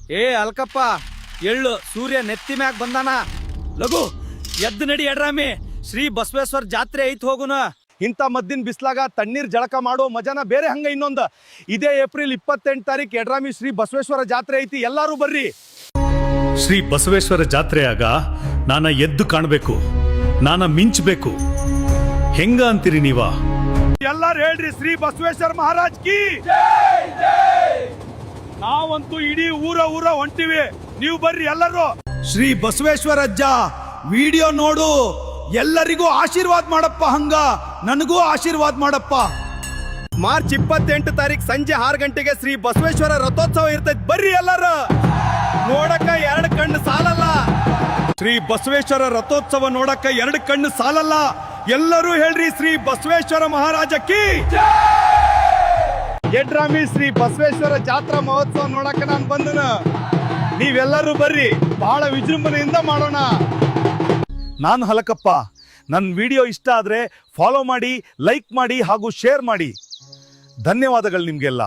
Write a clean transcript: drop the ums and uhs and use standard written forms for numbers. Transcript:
ಏ ಅಲ್ಕಪ್ಪ ಎಳ್ಳು ಸೂರ್ಯ ನೆತ್ತಿ ಮ್ಯಾಗ ಬಂದಾನ. ಲಘು ಎದ್ದು ನಡಿ ಎಡ್ರಾಮಿ, ಶ್ರೀ ಬಸವೇಶ್ವರ ಜಾತ್ರೆ ಐತ್ ಹೋಗುನ. ಇಂಥ ಮದ್ದಿನ ಬಿಸ್ಲಾಗ ತಣ್ಣೀರ್ ಜಳಕ ಮಾಡೋ ಮಜಾನ ಬೇರೆ ಹಂಗ. ಇನ್ನೊಂದು ಇದೇ ಏಪ್ರಿಲ್ 28 ತಾರೀಕು ಎಡ್ರಾಮಿ ಶ್ರೀ ಬಸವೇಶ್ವರ ಜಾತ್ರೆ ಐತಿ, ಎಲ್ಲಾರು ಬರ್ರಿ. ಶ್ರೀ ಬಸವೇಶ್ವರ ಜಾತ್ರೆಯಾಗ ನಾನ ಎದ್ದು ಕಾಣಬೇಕು, ನಾನ ಮಿಂಚಬೇಕು. ಹೆಂಗ ಅಂತೀರಿ ನೀವ? ಎಲ್ಲಾರು ಹೇಳ್ರಿ ಶ್ರೀ ಬಸವೇಶ್ವರ ಮಹಾರಾಜ್ ಕಿ. ನಾವಂತೂ ಇಡೀ ಊರ ಹೊಂಟಿವಿ, ನೀವು ಬರ್ರಿ ಎಲ್ಲರೂ. ಶ್ರೀ ಬಸವೇಶ್ವರ ಅಜ್ಜ ವಿಡಿಯೋ ನೋಡು, ಎಲ್ಲರಿಗೂ ಆಶೀರ್ವಾದ ಮಾಡಪ್ಪ. ಹಂಗ ನನಗೂ ಆಶೀರ್ವಾದ ಮಾಡಪ್ಪ. ಮಾರ್ಚ್ 28 ತಾರೀಕು ಸಂಜೆ 6 ಗಂಟೆಗೆ ಶ್ರೀ ಬಸವೇಶ್ವರ ರಥೋತ್ಸವ ಇರ್ತೈತಿ, ಬರ್ರಿ ಎಲ್ಲರೂ. ನೋಡಕ್ಕ 2 ಕಣ್ಣು ಸಾಲಲ್ಲ. ಶ್ರೀ ಬಸವೇಶ್ವರ ರಥೋತ್ಸವ ನೋಡಕ್ಕ 2 ಕಣ್ಣು ಸಾಲಲ್ಲ. ಎಲ್ಲರೂ ಹೇಳ್ರಿ ಶ್ರೀ ಬಸವೇಶ್ವರ ಮಹಾರಾಜ ಕಿ. ಎಡ್ರಾಮಿ ಶ್ರೀ ಬಸವೇಶ್ವರ ಜಾತ್ರಾ ಮಹೋತ್ಸವ ನೋಡಕ್ಕ ನಾನು ಬಂದನ. ನೀವೆಲ್ಲರೂ ಬರ್ರಿ, ಬಹಳ ವಿಜೃಂಭಣೆಯಿಂದ ಮಾಡೋಣ. ನಾನು ಹಲಕಪ್ಪ. ನನ್ನ ವಿಡಿಯೋ ಇಷ್ಟ ಆದ್ರೆ ಫಾಲೋ ಮಾಡಿ, ಲೈಕ್ ಮಾಡಿ ಹಾಗೂ ಶೇರ್ ಮಾಡಿ. ಧನ್ಯವಾದಗಳು ನಿಮ್ಗೆಲ್ಲ.